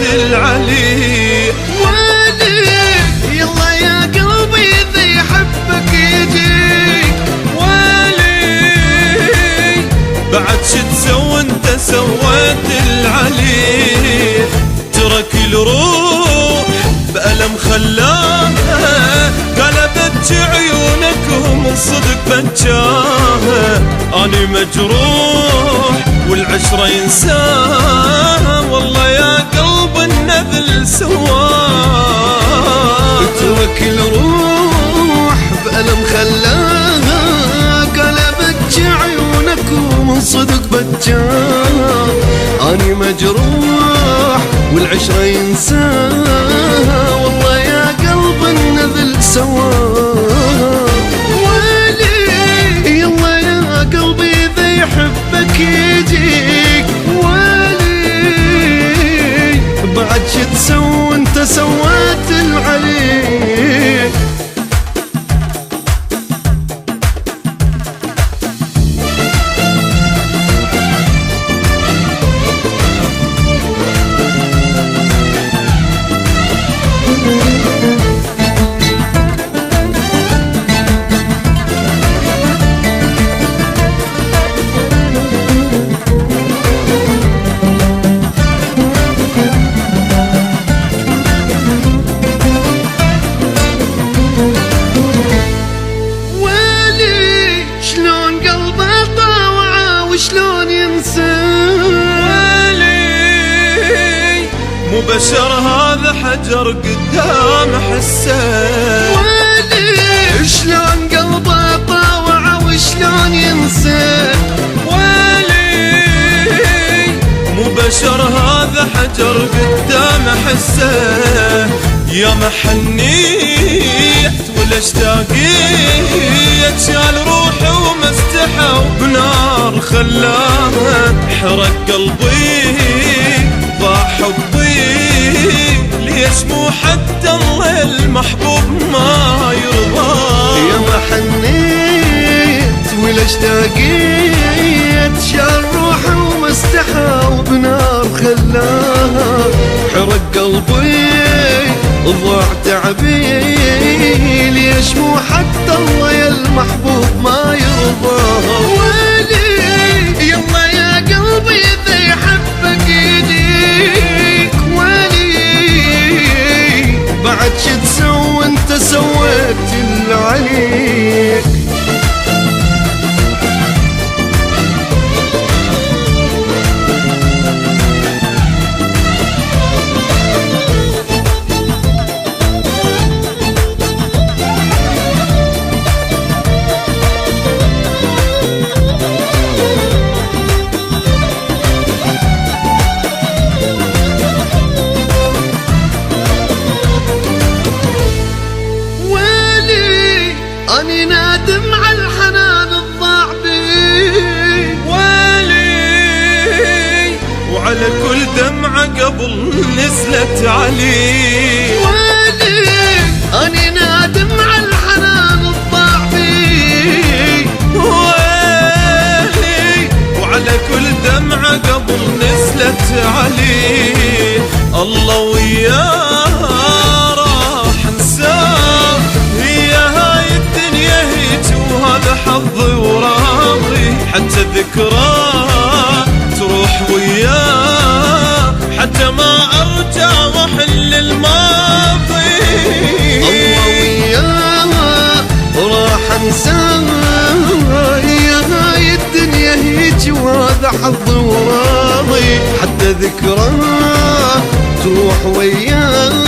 العلي. ويلي يلا يا قلبي إذا يحبك يجيك. ويلي بعد شو تسوي انت سويت العلي. ترك الروح بألم خلاها، قلبت عيونك ومن صدق بجاها. أنا مجروح والعشرة ينساها، والله يا قلب النذل سواها. ترك الروح بألم خلاها، قلبت عيونك ومن صدق بجاها. أنا مجروح والعشرة ينساها، والله يا قلب النذل سواها. ويلي يلا يا قلبي إذا يحبك يجيك. ويلي بعد شو تسوي انت سويت العلي. شلون ينسى. ويلي مو بشر هذا حجر قدام حسه. ويلي شلون قلبه طاوع وشلون ينسى. ويلي مو بشر هذا حجر قدام حسه. يا محنيت ولا اشتاقيت، شال روحي وما استحى وبنار خلاها. حرق قلبي ضاع حبي، ليش مو حتى الله المحبوب ما يرضى. يا محنيت ولا اشتاقيت، شال روحي وما استحى وبنار خلاها. حرق قلبي ضاع تعبي، ليش مو حتى الله يا المحبوب ما يرضاها. ويلي يلا يا قلبي إذا يحبك يجيك. ويلي بعد شو تسوي انت سويت العلي. أني نادم على الحنان الضاع بي. ويلي وعلى كل دمعة قبل نزلت علي. ويلي أني نادم على الحنان الضاع بي. ويلي وعلى كل دمعة قبل نزلت علي. الله وياه راح انساه، هي هاي الدنيا هيج وهذا حظي وراضي. حتى ذكراه تروح وياه، حتى ما ارجع واحل الماضي. الله وياه راح انساه، هي هاي الدنيا هيج وهذا حظي وراضي. حتى ذكراه تروح وياه،